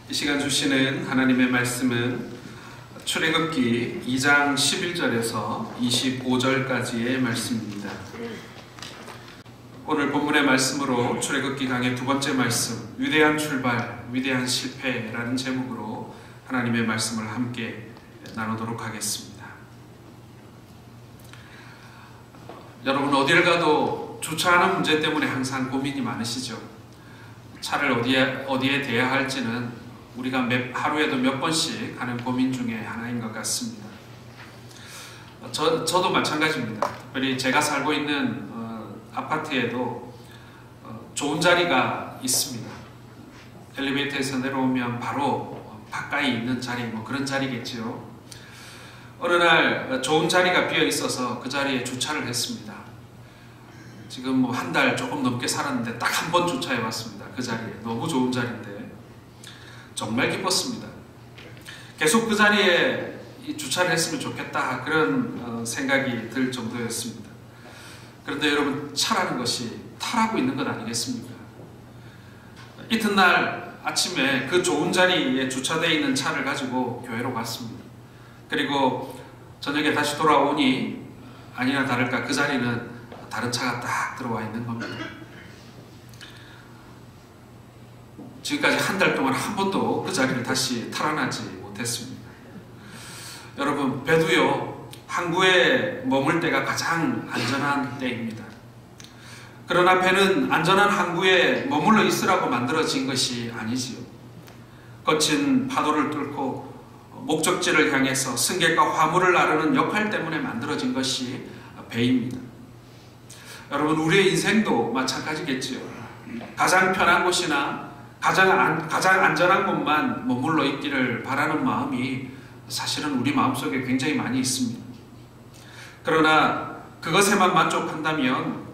이 시간 주시는 하나님의 말씀은 출애굽기 2장 11절에서 25절까지의 말씀입니다. 오늘 본문의 말씀으로 출애굽기 강의 두 번째 말씀, 위대한 출발, 위대한 실패라는 제목으로 하나님의 말씀을 함께 나누도록 하겠습니다. 여러분, 어디를 가도 주차하는 문제 때문에 항상 고민이 많으시죠? 차를 어디에 대야 할지는 우리가 하루에도 몇 번씩 하는 고민 중에 하나인 것 같습니다. 저도 마찬가지입니다. 특별히 제가 살고 있는 아파트에도 좋은 자리가 있습니다. 엘리베이터에서 내려오면 바로 가까이 있는 자리, 그런 자리겠지요. 어느 날 좋은 자리가 비어 있어서 그 자리에 주차를 했습니다. 지금 한 달 조금 넘게 살았는데 딱 한 번 주차해 봤습니다. 그 자리에. 너무 좋은 자리인데 정말 기뻤습니다. 계속 그 자리에 주차를 했으면 좋겠다, 그런 생각이 들 정도였습니다. 그런데 여러분, 차라는 것이 타라고 있는 것 아니겠습니까? 이튿날 아침에 그 좋은 자리에 주차되어 있는 차를 가지고 교회로 갔습니다. 그리고 저녁에 다시 돌아오니 아니나 다를까 그 자리는 다른 차가 딱 들어와 있는 겁니다. 지금까지 한 달 동안 한 번도 그 자리를 다시 탈환하지 못했습니다. 여러분, 배도요, 항구에 머물 때가 가장 안전한 때입니다. 그러나 배는 안전한 항구에 머물러 있으라고 만들어진 것이 아니지요. 거친 파도를 뚫고 목적지를 향해서 승객과 화물을 나르는 역할 때문에 만들어진 것이 배입니다. 여러분, 우리의 인생도 마찬가지겠지요. 가장 편한 곳이나 가장 안전한 곳만 머물러 있기를 바라는 마음이 사실은 우리 마음속에 굉장히 많이 있습니다. 그러나 그것에만 만족한다면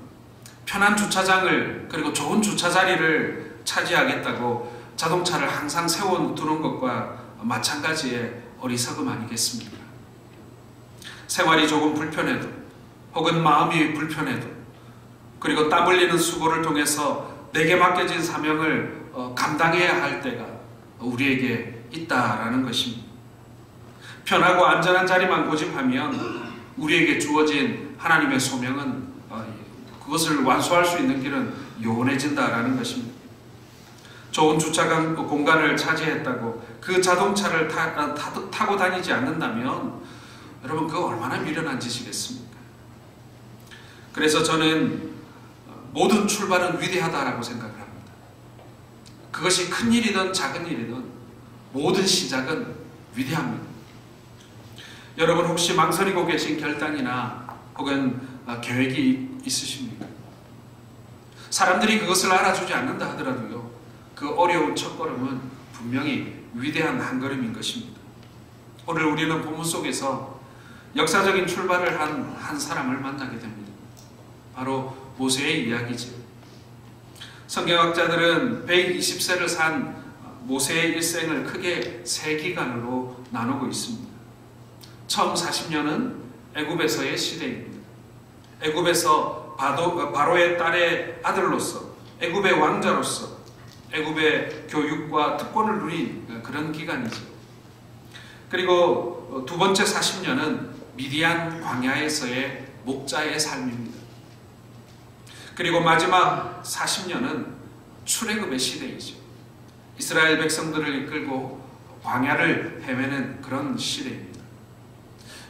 편한 주차장을, 그리고 좋은 주차 자리를 차지하겠다고 자동차를 항상 세워두는 것과 마찬가지의 어리석음 아니겠습니까? 생활이 조금 불편해도, 혹은 마음이 불편해도, 그리고 땀 흘리는 수고를 통해서 내게 맡겨진 사명을 감당해야 할 때가 우리에게 있다라는 것입니다. 편하고 안전한 자리만 고집하면 우리에게 주어진 하나님의 소명은 그것을 완수할 수 있는 길은 요원해진다라는 것입니다. 좋은 주차 공간을 차지했다고 그 자동차를 타고 다니지 않는다면 여러분, 그거 얼마나 미련한 짓이겠습니까? 그래서 저는 모든 출발은 위대하다라고 생각을 합니다. 그것이 큰 일이든 작은 일이든 모든 시작은 위대합니다. 여러분, 혹시 망설이고 계신 결단이나 혹은 계획이 있으십니까? 사람들이 그것을 알아주지 않는다 하더라도요, 그 어려운 첫걸음은 분명히 위대한 한 걸음인 것입니다. 오늘 우리는 본문 속에서 역사적인 출발을 한 사람을 만나게 됩니다. 바로 모세의 이야기죠. 성경학자들은 120세를 산 모세의 일생을 크게 세 기간으로 나누고 있습니다. 처음 40년은 애굽에서의 시대입니다. 애굽에서 바로의 딸의 아들로서, 애굽의 왕자로서 애굽의 교육과 특권을 누린 그런 기간이죠. 그리고 두 번째 40년은 미디안 광야에서의 목자의 삶입니다. 그리고 마지막 40년은 출애굽의 시대이죠. 이스라엘 백성들을 이끌고 광야를 헤매는 그런 시대입니다.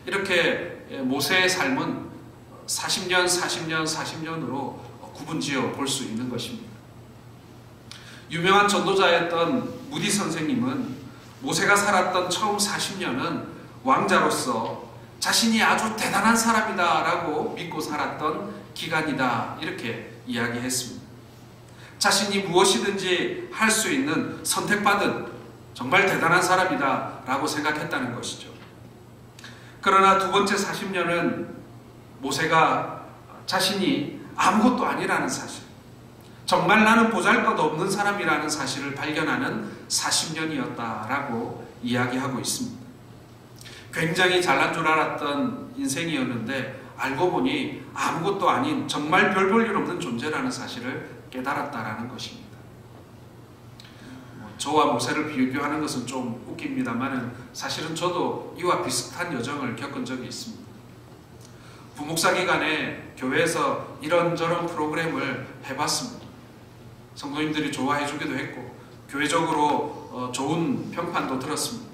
이렇게 모세의 삶은 40년, 40년, 40년으로 구분지어 볼 수 있는 것입니다. 유명한 전도자였던 무디 선생님은 모세가 살았던 처음 40년은 왕자로서 자신이 아주 대단한 사람이다 라고 믿고 살았던 기간이다, 이렇게 이야기했습니다. 자신이 무엇이든지 할 수 있는 선택받은 정말 대단한 사람이다 라고 생각했다는 것이죠. 그러나 두 번째 40년은 모세가 자신이 아무것도 아니라는 사실, 정말 나는 보잘것없는 사람이라는 사실을 발견하는 40년이었다라고 이야기하고 있습니다. 굉장히 잘난 줄 알았던 인생이었는데 알고 보니 아무것도 아닌 정말 별 볼 일 없는 존재라는 사실을 깨달았다라는 것입니다. 저와 모세를 비교하는 것은 좀 웃깁니다만은 사실은 저도 이와 비슷한 여정을 겪은 적이 있습니다. 부목사 기간에 교회에서 이런저런 프로그램을 해봤습니다. 성도님들이 좋아해 주기도 했고 교회적으로 좋은 평판도 들었습니다.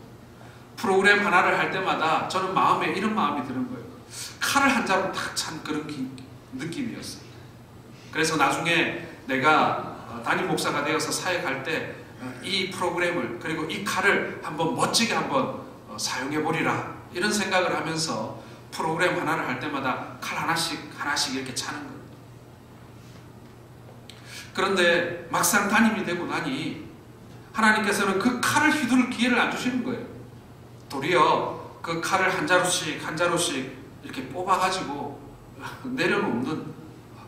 프로그램 하나를 할 때마다 저는 마음에 이런 마음이 드는 거예요. 칼을 한 자루 탁 찬 그런 느낌이었어요. 그래서 나중에 내가 담임 목사가 되어서 사역할 때 이 프로그램을 그리고 이 칼을 한번 멋지게 한번 사용해 보리라 이런 생각을 하면서 프로그램 하나를 할 때마다 칼 하나씩 이렇게 차는 거예요. 그런데 막상 담임이 되고 나니 하나님께서는 그 칼을 휘두를 기회를 안 주시는 거예요. 도리어 그 칼을 한 자루씩 이렇게 뽑아가지고 내려놓는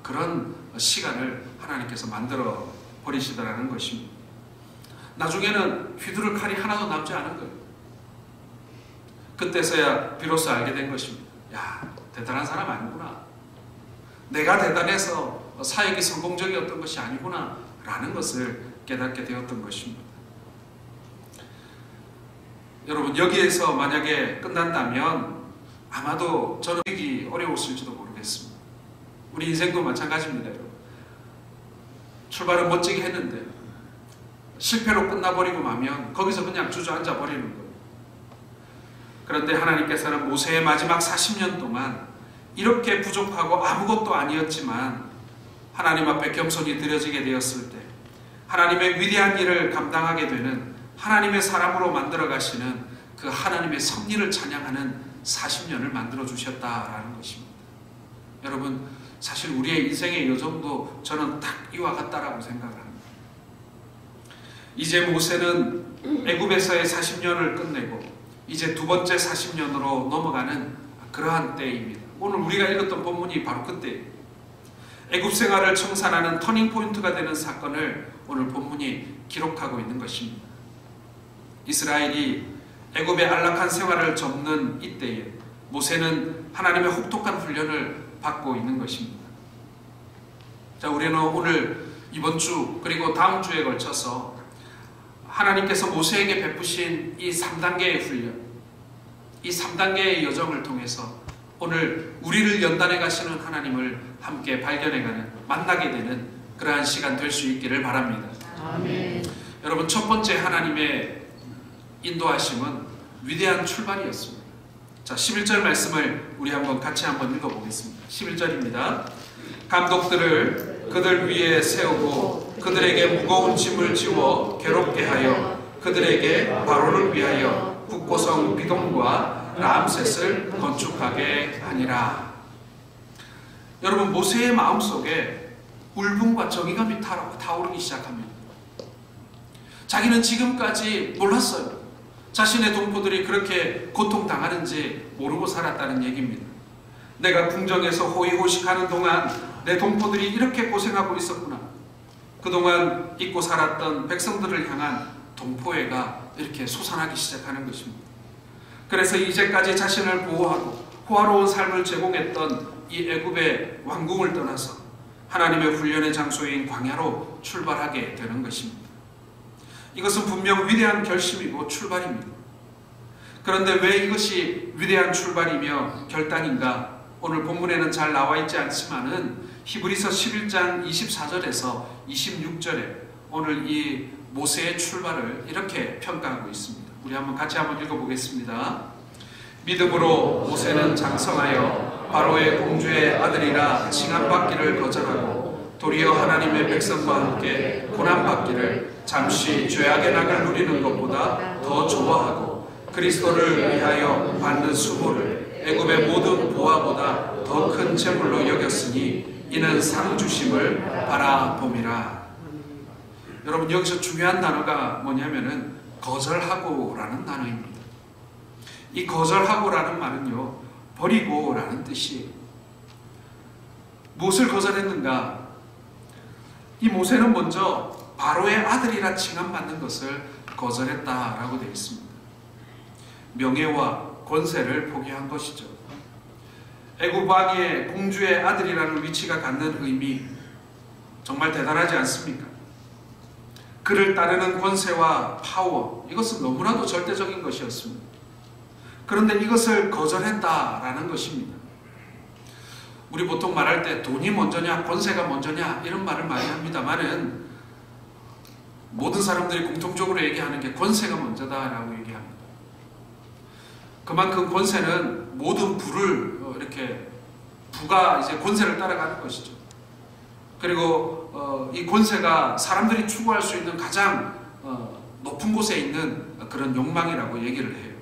그런 시간을 하나님께서 만들어 버리시더라는 것입니다. 나중에는 휘두를 칼이 하나도 남지 않은 거예요. 그때서야 비로소 알게 된 것입니다. 야, 대단한 사람 아니구나. 내가 대단해서 사역이 성공적이었던 것이 아니구나 라는 것을 깨닫게 되었던 것입니다. 여러분, 여기에서 만약에 끝난다면 아마도 저는 이기 어려웠을지도 모르겠습니다. 우리 인생도 마찬가지입니다. 여러분. 출발은 멋지게 했는데 실패로 끝나버리고 마면 거기서 그냥 주저앉아 버리는 거예요. 그런데 하나님께서는 모세의 마지막 40년 동안 이렇게 부족하고 아무것도 아니었지만 하나님 앞에 겸손히 드려지게 되었을 때 하나님의 위대한 일을 감당하게 되는 하나님의 사람으로 만들어 가시는 그 하나님의 섭리를 찬양하는 40년을 만들어 주셨다라는 것입니다. 여러분, 사실 우리의 인생의 여정도 저는 딱 이와 같다라고 생각을 합니다. 이제 모세는 애굽에서의 40년을 끝내고 이제 두 번째 40년으로 넘어가는 그러한 때입니다. 오늘 우리가 읽었던 본문이 바로 그때예요. 애굽 생활을 청산하는 터닝 포인트가 되는 사건을 오늘 본문이 기록하고 있는 것입니다. 이스라엘이 애굽의 안락한 생활을 접는 이때에 모세는 하나님의 혹독한 훈련을 받고 있는 것입니다. 자, 우리는 오늘 이번 주 그리고 다음 주에 걸쳐서 하나님께서 모세에게 베푸신 이 3단계의 훈련, 이 3단계의 여정을 통해서 오늘 우리를 연단해 가시는 하나님을 함께 발견해가는, 만나게 되는 그러한 시간 될 수 있기를 바랍니다. 아멘. 여러분, 첫 번째 하나님의 인도하심은 위대한 출발이었습니다. 자, 11절 말씀을 우리 같이 한번 읽어보겠습니다. 11절입니다. 감독들을 그들 위에 세우고 그들에게 무거운 짐을 지워 괴롭게 하여 그들에게 바로를 위하여 북고성 비돔과 람셋을 건축하게 하니라. 여러분, 모세의 마음속에 울분과 정의감이 타오르기 시작합니다. 자기는 지금까지 몰랐어요. 자신의 동포들이 그렇게 고통당하는지 모르고 살았다는 얘기입니다. 내가 궁정에서 호의호식하는 동안 내 동포들이 이렇게 고생하고 있었구나. 그동안 잊고 살았던 백성들을 향한 동포애가 이렇게 솟아나기 시작하는 것입니다. 그래서 이제까지 자신을 보호하고 호화로운 삶을 제공했던 이 애굽의 왕궁을 떠나서 하나님의 훈련의 장소인 광야로 출발하게 되는 것입니다. 이것은 분명 위대한 결심이고 출발입니다. 그런데 왜 이것이 위대한 출발이며 결단인가? 오늘 본문에는 잘 나와 있지 않지만은 히브리서 11장 24절에서 26절에 오늘 이 모세의 출발을 이렇게 평가하고 있습니다. 우리 같이 한번 읽어보겠습니다. 믿음으로 모세는 장성하여 바로의 공주의 아들이라 칭함받기를 거절하고 도리어 하나님의 백성과 함께 고난받기를 잠시 죄악의 낙을 누리는 것보다 더 좋아하고 그리스도를 위하여 받는 수고를 애굽의 모든 보화보다 더 큰 재물로 여겼으니 이는 상 주심을 바라봄이라. 여러분, 여기서 중요한 단어가 뭐냐면은 거절하고 라는 단어입니다. 이 거절하고 라는 말은요, 버리고 라는 뜻이에요. 무엇을 거절했는가? 이 모세는 먼저 바로의 아들이라 칭함받는 것을 거절했다라고 되어 있습니다. 명예와 권세를 포기한 것이죠. 애굽 왕의 공주의 아들이라는 위치가 갖는 의미, 정말 대단하지 않습니까? 그 그를 따르는 권세와 파워, 이것은 너무나도 절대적인 것이었습니다. 그런데 이것을 거절했다라는 것입니다. 우리 보통 말할 때 돈이 먼저냐 권세가 먼저냐 이런 말을 많이 합니다만은 모든 사람들이 공통적으로 얘기하는 게 권세가 먼저다라고 얘기합니다. 그만큼 권세는 모든 부를 이렇게 부가 이제 권세를 따라가는 것이죠. 그리고 이 권세가 사람들이 추구할 수 있는 가장 높은 곳에 있는 그런 욕망이라고 얘기를 해요.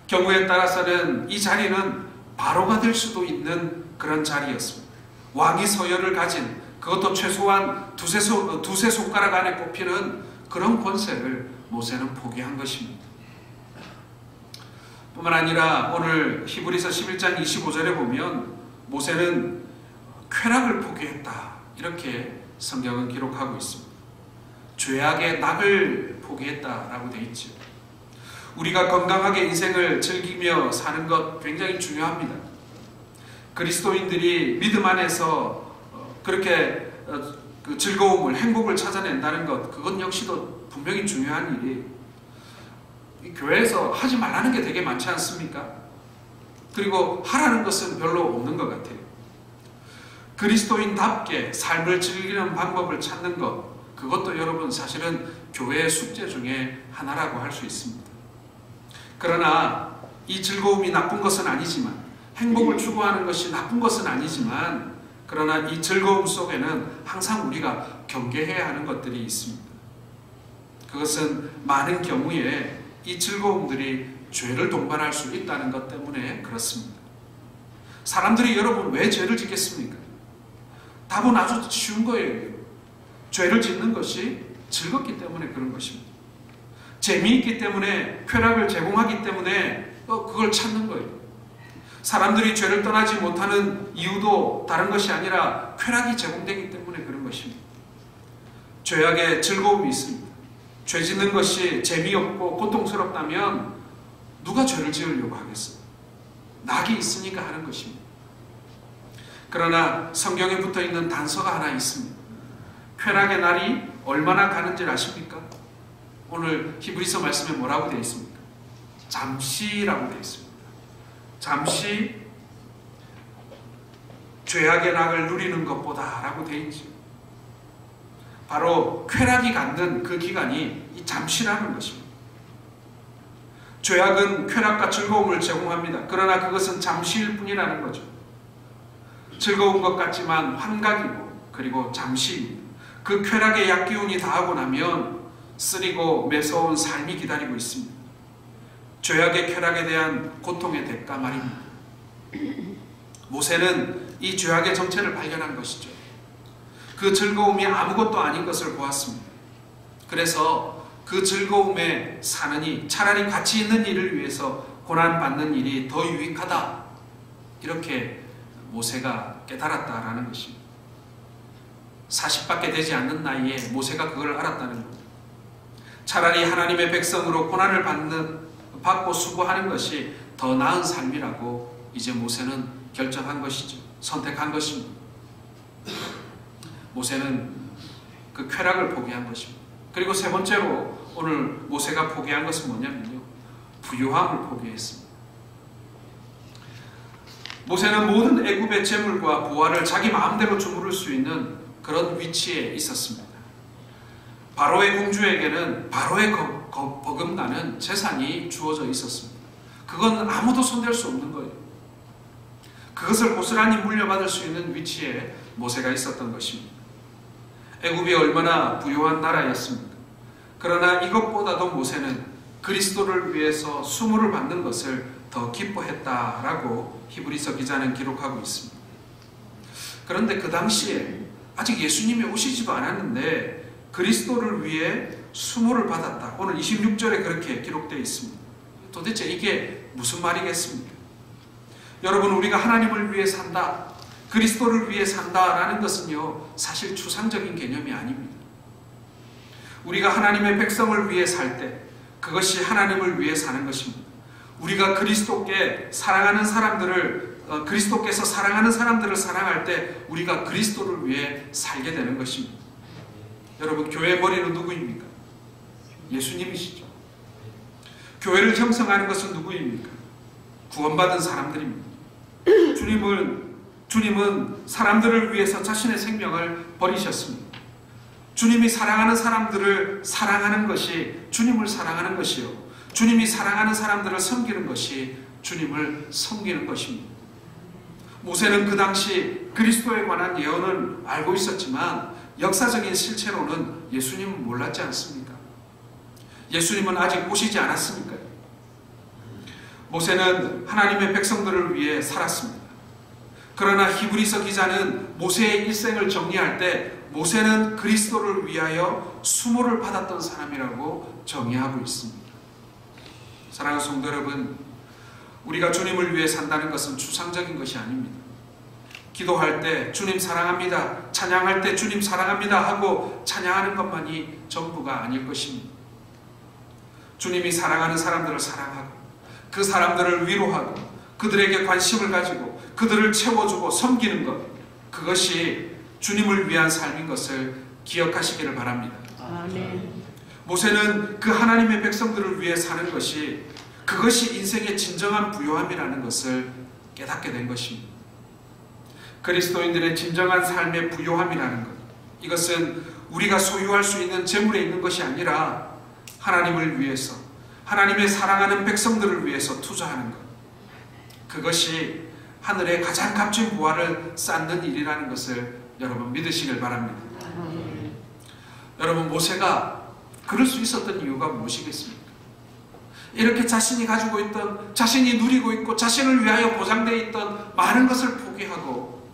경우에 따라서는 이 자리는 바로가 될 수도 있는 그런 자리였습니다. 왕이 서열을 가진, 그것도 최소한 두세 손가락 안에 꼽히는 그런 권세를 모세는 포기한 것입니다. 뿐만 아니라 오늘 히브리서 11장 25절에 보면 모세는 쾌락을 포기했다, 이렇게 성경은 기록하고 있습니다. 죄악의 낙을 포기했다라고 되어 있죠. 우리가 건강하게 인생을 즐기며 사는 것 굉장히 중요합니다. 그리스도인들이 믿음 안에서 그렇게 그 즐거움을, 행복을 찾아낸다는 것, 그것 역시도 분명히 중요한 일이에요. 이 교회에서 하지 말라는 게 되게 많지 않습니까? 그리고 하라는 것은 별로 없는 것 같아요. 그리스도인답게 삶을 즐기는 방법을 찾는 것, 그것도 여러분 사실은 교회의 숙제 중에 하나라고 할 수 있습니다. 그러나 이 즐거움이 나쁜 것은 아니지만, 행복을 추구하는 것이 나쁜 것은 아니지만, 그러나 이 즐거움 속에는 항상 우리가 경계해야 하는 것들이 있습니다. 그것은 많은 경우에 이 즐거움들이 죄를 동반할 수 있다는 것 때문에 그렇습니다. 사람들이 여러분 왜 죄를 짓겠습니까? 답은 아주 쉬운 거예요. 죄를 짓는 것이 즐겁기 때문에 그런 것입니다. 재미있기 때문에, 쾌락을 제공하기 때문에 그걸 찾는 거예요. 사람들이 죄를 떠나지 못하는 이유도 다른 것이 아니라 쾌락이 제공되기 때문에 그런 것입니다. 죄악에 즐거움이 있습니다. 죄 짓는 것이 재미없고 고통스럽다면 누가 죄를 지으려고 하겠어요? 낙이 있으니까 하는 것입니다. 그러나 성경에 붙어있는 단서가 하나 있습니다. 쾌락의 날이 얼마나 가는지 아십니까? 오늘 히브리서 말씀에 뭐라고 되어 있습니까? 잠시라고 되어 있습니다. 잠시 죄악의 낙을 누리는 것보다 라고 되어 있죠. 바로 쾌락이 갖는 그 기간이 이 잠시라는 것입니다. 죄악은 쾌락과 즐거움을 제공합니다. 그러나 그것은 잠시일 뿐이라는 거죠. 즐거운 것 같지만 환각이고, 그리고 잠시입니다. 그 쾌락의 약기운이 다하고 나면 쓰리고 매서운 삶이 기다리고 있습니다. 죄악의 쾌락에 대한 고통의 대가 말입니다. 모세는 이 죄악의 정체를 발견한 것이죠. 그 즐거움이 아무것도 아닌 것을 보았습니다. 그래서 그 즐거움에 사느니 차라리 가치 있는 일을 위해서 고난받는 일이 더 유익하다, 이렇게 모세가 깨달았다라는 것입니다. 40밖에 되지 않는 나이에 모세가 그걸 알았다는 겁니다. 차라리 하나님의 백성으로 고난을 받고 수고하는 것이 더 나은 삶이라고 이제 모세는 결정한 것이죠. 선택한 것입니다. 모세는 그 쾌락을 포기한 것입니다. 그리고 세 번째로 오늘 모세가 포기한 것은 뭐냐면요, 부유함을 포기했습니다. 모세는 모든 애굽의 재물과 부하를 자기 마음대로 주무를 수 있는 그런 위치에 있었습니다. 바로의 공주에게는 바로의 버금가는 재산이 주어져 있었습니다. 그건 아무도 손댈 수 없는 거예요. 그것을 고스란히 물려받을 수 있는 위치에 모세가 있었던 것입니다. 애굽이 얼마나 부유한 나라였습니까? 그러나 이것보다도 모세는 그리스도를 위해서 수모를 받는 것을 더 기뻐했다라고 히브리서 기자는 기록하고 있습니다. 그런데 그 당시에 아직 예수님이 오시지도 않았는데 그리스도를 위해 수모를 받았다. 오늘 26절에 그렇게 기록되어 있습니다. 도대체 이게 무슨 말이겠습니까? 여러분, 우리가 하나님을 위해 산다, 그리스도를 위해 산다라는 것은요, 사실 추상적인 개념이 아닙니다. 우리가 하나님의 백성을 위해 살 때 그것이 하나님을 위해 사는 것입니다. 우리가 그리스도께서 사랑하는 사람들을 사랑할 때 우리가 그리스도를 위해 살게 되는 것입니다. 여러분, 교회의 머리는 누구입니까? 예수님이시죠. 교회를 형성하는 것은 누구입니까? 구원받은 사람들입니다. 주님은 사람들을 위해서 자신의 생명을 버리셨습니다. 주님이 사랑하는 사람들을 사랑하는 것이 주님을 사랑하는 것이요, 주님이 사랑하는 사람들을 섬기는 것이 주님을 섬기는 것입니다. 모세는 그 당시 그리스도에 관한 예언을 알고 있었지만 역사적인 실체로는 예수님은 몰랐지 않습니까? 예수님은 아직 오시지 않았습니까? 모세는 하나님의 백성들을 위해 살았습니다. 그러나 히브리서 기자는 모세의 일생을 정리할 때 모세는 그리스도를 위하여 수모를 받았던 사람이라고 정의하고 있습니다. 사랑하는 성도 여러분, 우리가 주님을 위해 산다는 것은 추상적인 것이 아닙니다. 기도할 때 주님 사랑합니다, 찬양할 때 주님 사랑합니다 하고 찬양하는 것만이 전부가 아닐 것입니다. 주님이 사랑하는 사람들을 사랑하고 그 사람들을 위로하고 그들에게 관심을 가지고 그들을 채워주고 섬기는 것, 그것이 주님을 위한 삶인 것을 기억하시기를 바랍니다. 아멘. 모세는 그 하나님의 백성들을 위해 사는 것이, 그것이 인생의 진정한 부요함이라는 것을 깨닫게 된 것입니다. 그리스도인들의 진정한 삶의 부요함이라는 것, 이것은 우리가 소유할 수 있는 재물에 있는 것이 아니라 하나님을 위해서, 하나님의 사랑하는 백성들을 위해서 투자하는 것, 그것이 하늘의 가장 값진 보화를 쌓는 일이라는 것을 여러분 믿으시길 바랍니다. 여러분, 모세가 그럴 수 있었던 이유가 무엇이겠습니까? 이렇게 자신이 가지고 있던, 자신이 누리고 있고 자신을 위하여 보장되어 있던 많은 것을 포기하고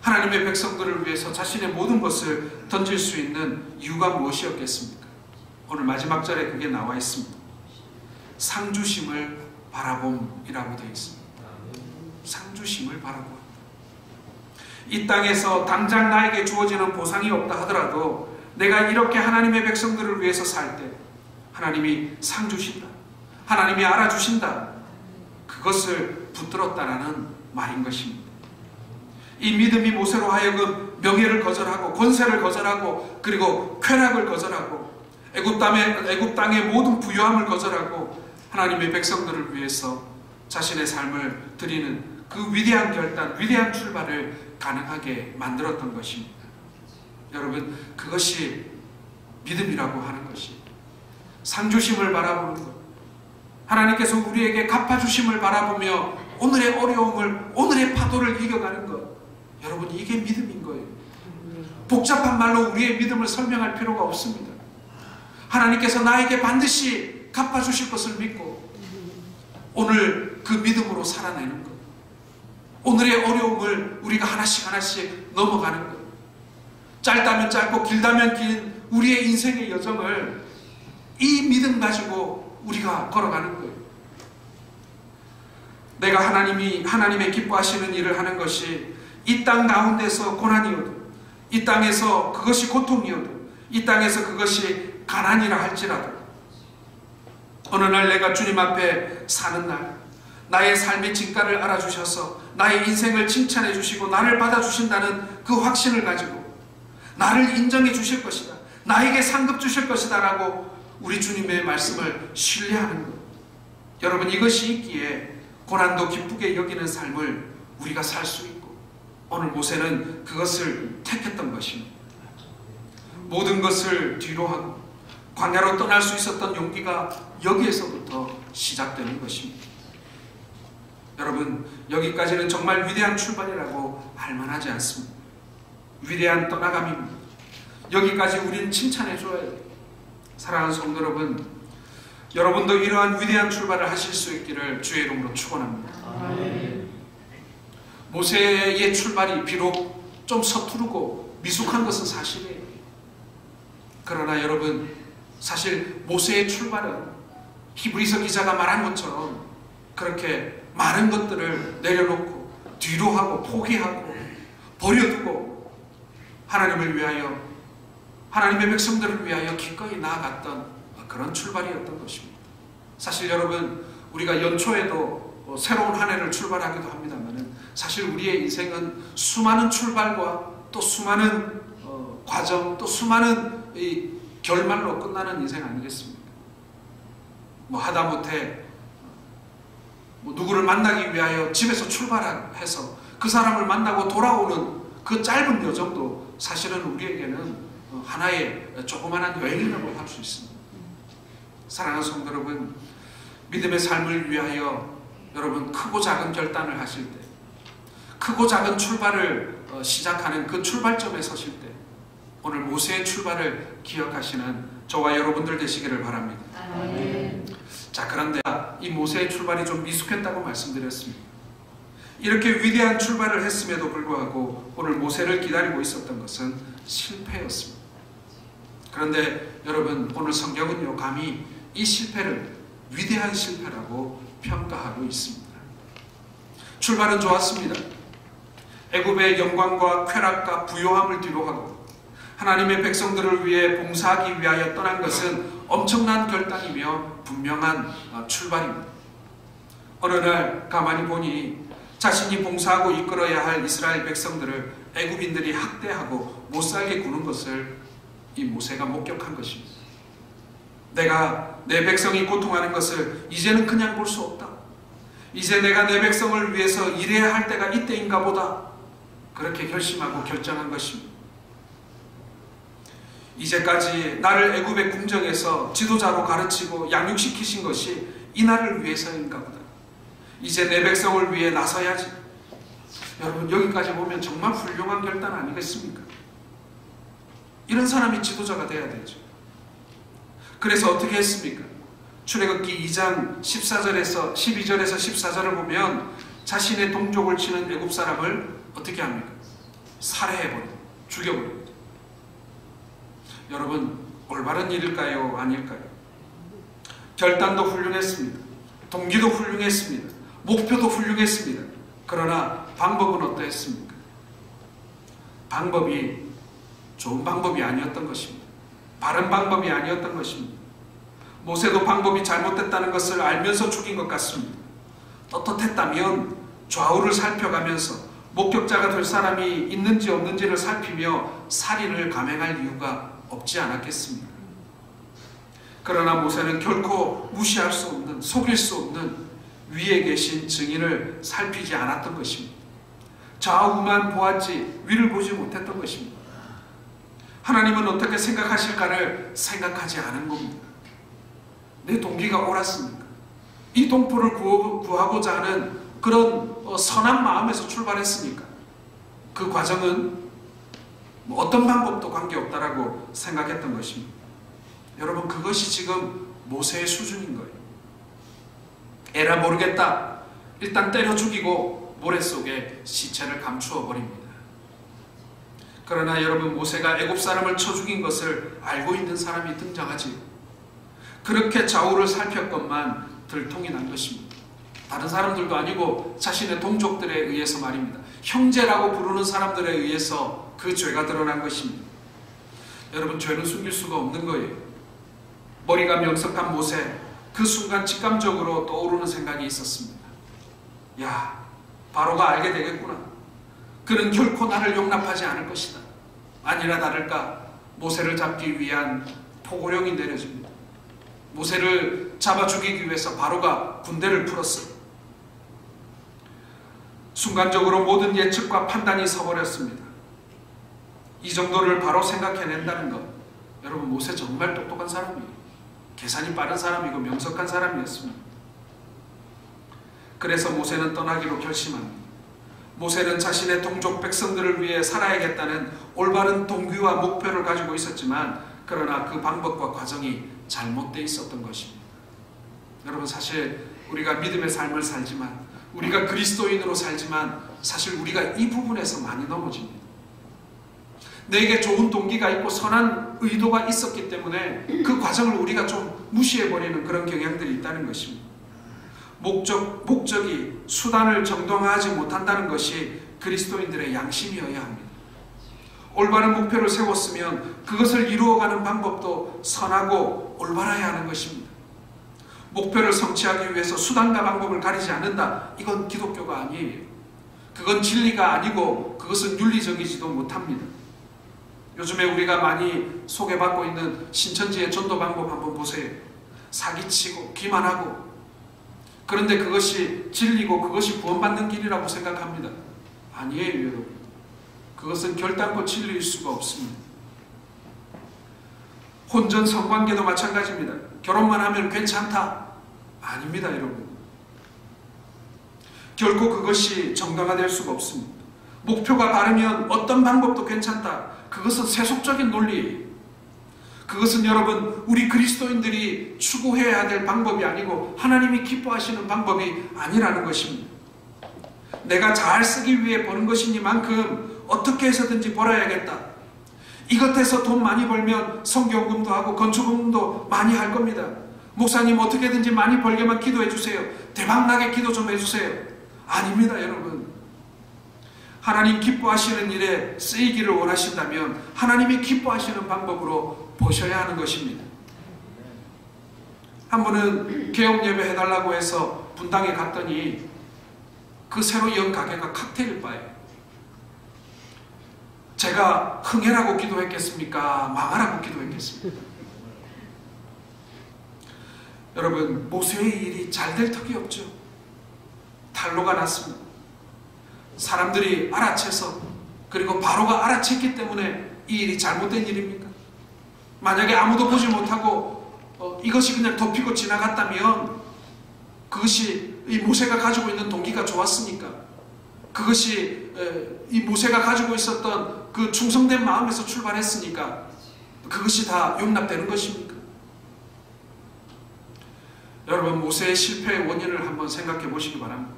하나님의 백성들을 위해서 자신의 모든 것을 던질 수 있는 이유가 무엇이었겠습니까? 오늘 마지막 절에 그게 나와 있습니다. 상주심을 바라봄이라고 되어 있습니다. 상주심을 바라봄. 이 땅에서 당장 나에게 주어지는 보상이 없다 하더라도 내가 이렇게 하나님의 백성들을 위해서 살 때 하나님이 상 주신다, 하나님이 알아주신다, 그것을 붙들었다라는 말인 것입니다. 이 믿음이 모세로 하여금 명예를 거절하고 권세를 거절하고 그리고 쾌락을 거절하고 애굽 땅의 모든 부요함을 거절하고 하나님의 백성들을 위해서 자신의 삶을 드리는 그 위대한 결단, 위대한 출발을 가능하게 만들었던 것입니다. 여러분, 그것이 믿음이라고 하는 것이, 상주심을 바라보는 것, 하나님께서 우리에게 갚아주심을 바라보며 오늘의 어려움을, 오늘의 파도를 이겨가는 것, 여러분, 이게 믿음인 거예요. 복잡한 말로 우리의 믿음을 설명할 필요가 없습니다. 하나님께서 나에게 반드시 갚아주실 것을 믿고 오늘 그 믿음으로 살아내는 것, 오늘의 어려움을 우리가 하나씩 하나씩 넘어가는 것, 짧다면 짧고 길다면 긴 우리의 인생의 여정을 이 믿음 가지고 우리가 걸어가는 거예요. 내가 하나님의 기뻐하시는 일을 하는 것이 이 땅 가운데서 고난이어도, 이 땅에서 그것이 고통이어도, 이 땅에서 그것이 가난이라 할지라도 어느 날 내가 주님 앞에 사는 날, 나의 삶의 진가를 알아주셔서 나의 인생을 칭찬해 주시고 나를 받아주신다는 그 확신을 가지고 나를 인정해 주실 것이다, 나에게 상급 주실 것이다 라고 우리 주님의 말씀을 신뢰하는 것, 여러분, 이것이 있기에 고난도 기쁘게 여기는 삶을 우리가 살 수 있고 오늘 모세는 그것을 택했던 것입니다. 모든 것을 뒤로 하고 광야로 떠날 수 있었던 용기가 여기에서부터 시작되는 것입니다. 여러분, 여기까지는 정말 위대한 출발이라고 할 만하지 않습니다. 위대한 떠나감입니다. 여기까지 우리는 칭찬해 줘야 돼요. 사랑하는 성도 여러분, 여러분도 이러한 위대한 출발을 하실 수 있기를 주의 이름으로 축원합니다. 아멘. 모세의 출발이 비록 좀 서투르고 미숙한 것은 사실이에요. 그러나 여러분, 사실 모세의 출발은 히브리서 기자가 말한 것처럼 그렇게 많은 것들을 내려놓고 뒤로 하고 포기하고 버려두고 하나님을 위하여, 하나님의 백성들을 위하여 기꺼이 나아갔던 그런 출발이었던 것입니다. 사실 여러분, 우리가 연초에도 새로운 한 해를 출발하기도 합니다만 사실 우리의 인생은 수많은 출발과 또 수많은 과정, 또 수많은 이 결말로 끝나는 인생 아니겠습니까? 뭐 하다못해 뭐 누구를 만나기 위하여 집에서 출발해서 그 사람을 만나고 돌아오는 그 짧은 여정도 사실은 우리에게는 하나의 조그마한 여행이라고 할 수 있습니다. 사랑하는 성도 여러분, 믿음의 삶을 위하여 여러분 크고 작은 결단을 하실 때, 크고 작은 출발을 시작하는 그 출발점에 서실 때 오늘 모세의 출발을 기억하시는 저와 여러분들 되시기를 바랍니다. 아멘. 자, 그런데 이 모세의 출발이 좀 미숙했다고 말씀드렸습니다. 이렇게 위대한 출발을 했음에도 불구하고 오늘 모세를 기다리고 있었던 것은 실패였습니다. 그런데 여러분, 오늘 성경은요 감히 이 실패를 위대한 실패라고 평가하고 있습니다. 출발은 좋았습니다. 애굽의 영광과 쾌락과 부요함을 뒤로하고 하나님의 백성들을 위해 봉사하기 위하여 떠난 것은 엄청난 결단이며 분명한 출발입니다. 어느 날 가만히 보니 자신이 봉사하고 이끌어야 할 이스라엘 백성들을 애굽인들이 학대하고 못살게 구는 것을 이 모세가 목격한 것입니다. 내가 내 백성이 고통하는 것을 이제는 그냥 볼 수 없다. 이제 내가 내 백성을 위해서 일해야 할 때가 이때인가 보다. 그렇게 결심하고 결정한 것입니다. 이제까지 나를 애굽의 궁정에서 지도자로 가르치고 양육시키신 것이 이 날을 위해서인가 보다. 이제 내 백성을 위해 나서야지. 여러분, 여기까지 보면 정말 훌륭한 결단 아니겠습니까? 이런 사람이 지도자가 돼야 되죠. 그래서 어떻게 했습니까? 출애굽기 2장 12절에서 14절을 보면 자신의 동족을 치는 애굽 사람을 어떻게 합니까? 살해해버립니다. 죽여버립니다. 여러분, 올바른 일일까요? 아닐까요? 결단도 훌륭했습니다. 동기도 훌륭했습니다. 목표도 훌륭했습니다. 그러나 방법은 어떠했습니까? 방법이 좋은 방법이 아니었던 것입니다. 바른 방법이 아니었던 것입니다. 모세도 방법이 잘못됐다는 것을 알면서 죽인 것 같습니다. 떳떳했다면 좌우를 살펴가면서 목격자가 될 사람이 있는지 없는지를 살피며 살인을 감행할 이유가 없지 않았겠습니까? 그러나 모세는 결코 무시할 수 없는, 속일 수 없는 위에 계신 증인을 살피지 않았던 것입니다. 좌우만 보았지 위를 보지 못했던 것입니다. 하나님은 어떻게 생각하실까를 생각하지 않은 겁니다. 내 동기가 옳았습니까? 이 동포를 구하고자 하는 그런 선한 마음에서 출발했으니까 그 과정은 어떤 방법도 관계없다라고 생각했던 것입니다. 여러분, 그것이 지금 모세의 수준인 거예요. 에라 모르겠다. 일단 때려 죽이고 모래 속에 시체를 감추어 버립니다. 그러나 여러분, 모세가 애굽 사람을 쳐 죽인 것을 알고 있는 사람이 등장하지. 그렇게 좌우를 살폈건만 들통이 난 것입니다. 다른 사람들도 아니고 자신의 동족들에 의해서 말입니다. 형제라고 부르는 사람들에 의해서 그 죄가 드러난 것입니다. 여러분, 죄는 숨길 수가 없는 거예요. 머리가 명석한 모세, 그 순간 직감적으로 떠오르는 생각이 있었습니다. 야, 바로가 알게 되겠구나. 그는 결코 나를 용납하지 않을 것이다. 아니나 다를까 모세를 잡기 위한 포고령이 내려집니다. 모세를 잡아 죽이기 위해서 바로가 군대를 풀었어요. 순간적으로 모든 예측과 판단이 서버렸습니다. 이 정도를 바로 생각해낸다는 것, 여러분, 모세 정말 똑똑한 사람이에요. 계산이 빠른 사람이고 명석한 사람이었습니다. 그래서 모세는 떠나기로 결심합니다. 모세는 자신의 동족 백성들을 위해 살아야겠다는 올바른 동기와 목표를 가지고 있었지만, 그러나 그 방법과 과정이 잘못되어 있었던 것입니다. 여러분, 사실 우리가 믿음의 삶을 살지만, 우리가 그리스도인으로 살지만 사실 우리가 이 부분에서 많이 넘어집니다. 내게 좋은 동기가 있고 선한 의도가 있었기 때문에 그 과정을 우리가 좀 무시해버리는 그런 경향들이 있다는 것입니다. 목적이 수단을 정당화하지 못한다는 것이 그리스도인들의 양심이어야 합니다. 올바른 목표를 세웠으면 그것을 이루어가는 방법도 선하고 올바라야 하는 것입니다. 목표를 성취하기 위해서 수단과 방법을 가리지 않는다. 이건 기독교가 아니에요. 그건 진리가 아니고 그것은 윤리적이지도 못합니다. 요즘에 우리가 많이 소개받고 있는 신천지의 전도 방법 한번 보세요. 사기치고 기만하고, 그런데 그것이 진리고 그것이 구원받는 길이라고 생각합니다. 아니에요, 여러분. 그것은 결단코 진리일 수가 없습니다. 혼전 성관계도 마찬가지입니다. 결혼만 하면 괜찮다. 아닙니다, 여러분. 결코 그것이 정당화될 수가 없습니다. 목표가 바르면 어떤 방법도 괜찮다. 그것은 세속적인 논리예요. 그것은 여러분, 우리 그리스도인들이 추구해야 될 방법이 아니고 하나님이 기뻐하시는 방법이 아니라는 것입니다. 내가 잘 쓰기 위해 버는 것이니만큼 어떻게 해서든지 벌어야겠다. 이것에서 돈 많이 벌면 성경금도 하고 건축금도 많이 할 겁니다. 목사님 어떻게든지 많이 벌게만 기도해 주세요. 대박나게 기도 좀 해주세요. 아닙니다, 여러분. 하나님 기뻐하시는 일에 쓰이기를 원하신다면 하나님이 기뻐하시는 방법으로 보셔야 하는 것입니다. 한 번은 개업 예배 해달라고 해서 분당에 갔더니 그 새로 연 가게가 칵테일 바예요. 제가 흥해라고 기도했겠습니까? 망하라고 기도했겠습니까? 여러분, 모세의 일이 잘 될 턱이 없죠. 탄로가 났습니다. 사람들이 알아채서, 그리고 바로가 알아챘기 때문에 이 일이 잘못된 일입니까? 만약에 아무도 보지 못하고 이것이 그냥 덮이고 지나갔다면 그것이 이 모세가 가지고 있는 동기가 좋았으니까, 그것이 이 모세가 가지고 있었던 그 충성된 마음에서 출발했으니까 그것이 다 용납되는 것입니까? 여러분, 모세의 실패의 원인을 한번 생각해 보시기 바랍니다.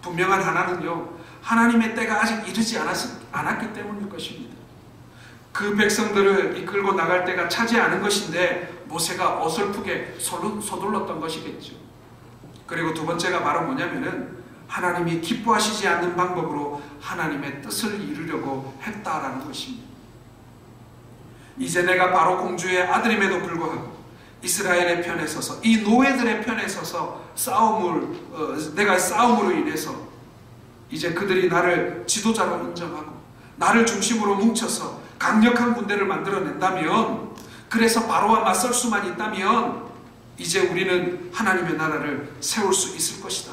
분명한 하나는요, 하나님의 때가 아직 이르지 않았기 때문일 것입니다. 그 백성들을 이끌고 나갈 때가 차지 않은 것인데 모세가 어설프게 서둘렀던 것이겠죠. 그리고 두 번째가 바로 뭐냐면은 하나님이 기뻐하시지 않는 방법으로 하나님의 뜻을 이루려고 했다라는 것입니다. 이제 내가 바로 공주의 아들임에도 불구하고 이스라엘의 편에 서서, 이 노예들의 편에 서서 내가 싸움으로 인해서 이제 그들이 나를 지도자로 인정하고 나를 중심으로 뭉쳐서 강력한 군대를 만들어낸다면, 그래서 바로와 맞설 수만 있다면 이제 우리는 하나님의 나라를 세울 수 있을 것이다.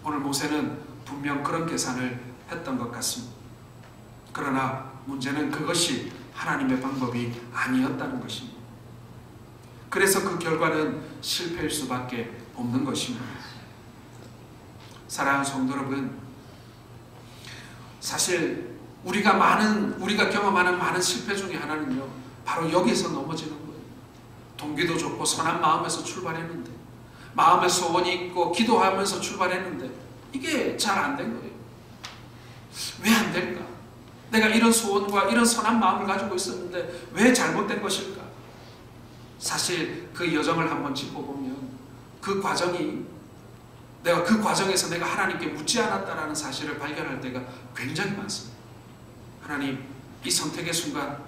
오늘 모세는 분명 그런 계산을 했던 것 같습니다. 그러나 문제는 그것이 하나님의 방법이 아니었다는 것입니다. 그래서 그 결과는 실패일 수밖에 없는 것입니다. 사랑하는 성도 여러분, 사실 우리가 경험하는 많은 실패 중에 하나는요, 바로 여기서 넘어지는 거예요. 동기도 좋고 선한 마음에서 출발했는데, 마음의 소원이 있고 기도하면서 출발했는데 이게 잘 안 된 거예요. 왜 안 될까? 내가 이런 소원과 이런 선한 마음을 가지고 있었는데 왜 잘못된 것일까? 사실 그 여정을 한번 짚어보면 그 과정이, 내가 그 과정에서 내가 하나님께 묻지 않았다라는 사실을 발견할 때가 굉장히 많습니다. 하나님, 이 선택의 순간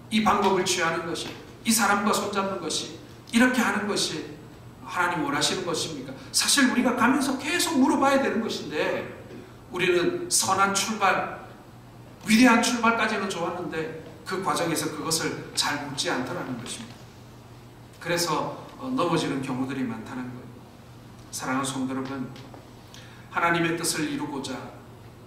이 방법을 취하는 것이, 이 사람과 손잡는 것이, 이렇게 하는 것이 하나님 원하시는 것입니까? 사실 우리가 가면서 계속 물어봐야 되는 것인데, 우리는 선한 출발, 위대한 출발까지는 좋았는데 그 과정에서 그것을 잘 묻지 않더라는 것입니다. 그래서 넘어지는 경우들이 많다는 거예요. 사랑하는 성도 여러분, 하나님의 뜻을 이루고자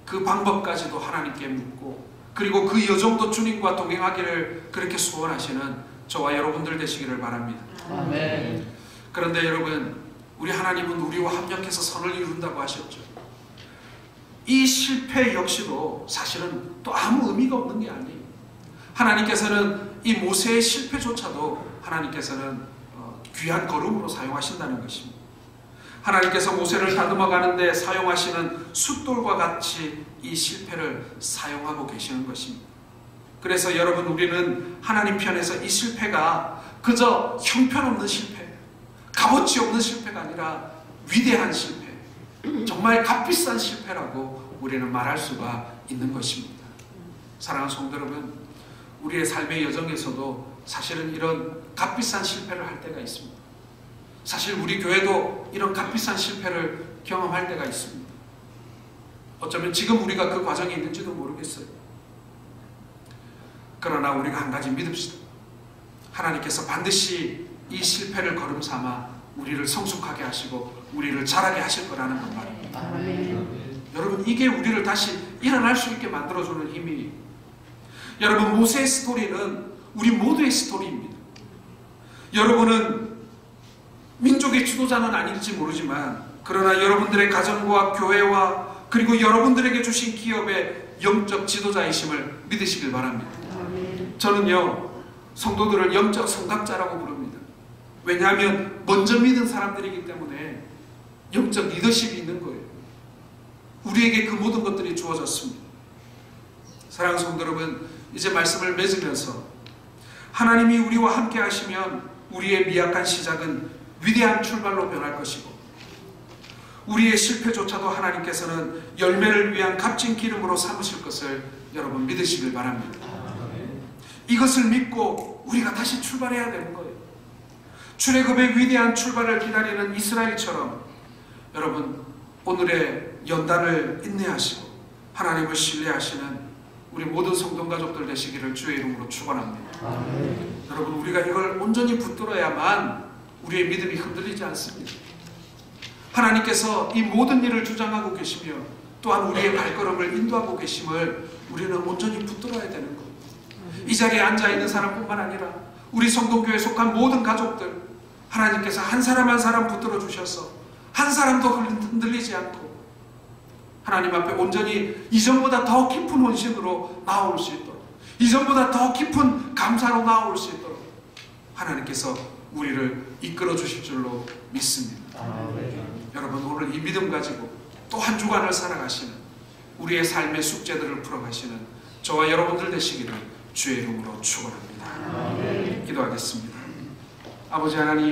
그 방법까지도 하나님께 묻고, 그리고 그 여정도 주님과 동행하기를 그렇게 소원하시는 저와 여러분들 되시기를 바랍니다. 아멘. 그런데 여러분, 우리 하나님은 우리와 합력해서 선을 이룬다고 하셨죠. 이 실패 역시도 사실은 또 아무 의미가 없는 게 아니에요. 하나님께서는 이 모세의 실패조차도 하나님께서는 귀한 걸음으로 사용하신다는 것입니다. 하나님께서 모세를 다듬어 가는데 사용하시는 숫돌과 같이 이 실패를 사용하고 계시는 것입니다. 그래서 여러분, 우리는 하나님 편에서 이 실패가 그저 형편없는 실패, 값어치 없는 실패가 아니라 위대한 실패, 정말 값비싼 실패라고 우리는 말할 수가 있는 것입니다. 사랑하는 성도 여러분, 우리의 삶의 여정에서도 사실은 이런 값비싼 실패를 할 때가 있습니다. 사실 우리 교회도 이런 값비싼 실패를 경험할 때가 있습니다. 어쩌면 지금 우리가 그 과정에 있는지도 모르겠어요. 그러나 우리가 한 가지 믿읍시다. 하나님께서 반드시 이 실패를 걸음 삼아 우리를 성숙하게 하시고 우리를 자라게 하실 거라는 것 말입니다. 여러분, 이게 우리를 다시 일어날 수 있게 만들어주는 힘이, 여러분, 모세의 스토리는 우리 모두의 스토리입니다. 여러분은 민족의 지도자는 아닐지 모르지만, 그러나 여러분들의 가정과 교회와 그리고 여러분들에게 주신 기업의 영적 지도자이심을 믿으시길 바랍니다. 저는요, 성도들을 영적 성각자라고 부릅니다. 왜냐하면 먼저 믿은 사람들이기 때문에 영적 리더십이 있는 거예요. 우리에게 그 모든 것들이 주어졌습니다. 사랑하는 성도 여러분, 이제 말씀을 맺으면서 하나님이 우리와 함께 하시면 우리의 미약한 시작은 위대한 출발로 변할 것이고, 우리의 실패조차도 하나님께서는 열매를 위한 값진 기름으로 삼으실 것을 여러분 믿으시길 바랍니다. 이것을 믿고 우리가 다시 출발해야 되는 거예요. 출애굽의 위대한 출발을 기다리는 이스라엘처럼 여러분 오늘의 연단을 인내하시고 하나님을 신뢰하시는 우리 모든 성도 가족들 되시기를 주의 이름으로 축원합니다. 여러분, 우리가 이걸 온전히 붙들어야만 우리의 믿음이 흔들리지 않습니다. 하나님께서 이 모든 일을 주장하고 계시며 또한 우리의 발걸음을 인도하고 계심을 우리는 온전히 붙들어야 되는 거예요. 이 자리에 앉아있는 사람뿐만 아니라 우리 성동교회에 속한 모든 가족들, 하나님께서 한 사람 한 사람 붙들어 주셔서 한 사람도 흔들리지 않고 하나님 앞에 온전히 이전보다 더 깊은 헌신으로 나올 수 있도록, 이전보다 더 깊은 감사로 나올 수 있도록 하나님께서 우리를 이끌어 주실 줄로 믿습니다. 여러분, 오늘 이 믿음 가지고 또 한 주간을 살아가시는 우리의 삶의 숙제들을 풀어가시는 저와 여러분들 되시기를 주의 이름으로 축원합니다. 기도하겠습니다. 아버지 하나님,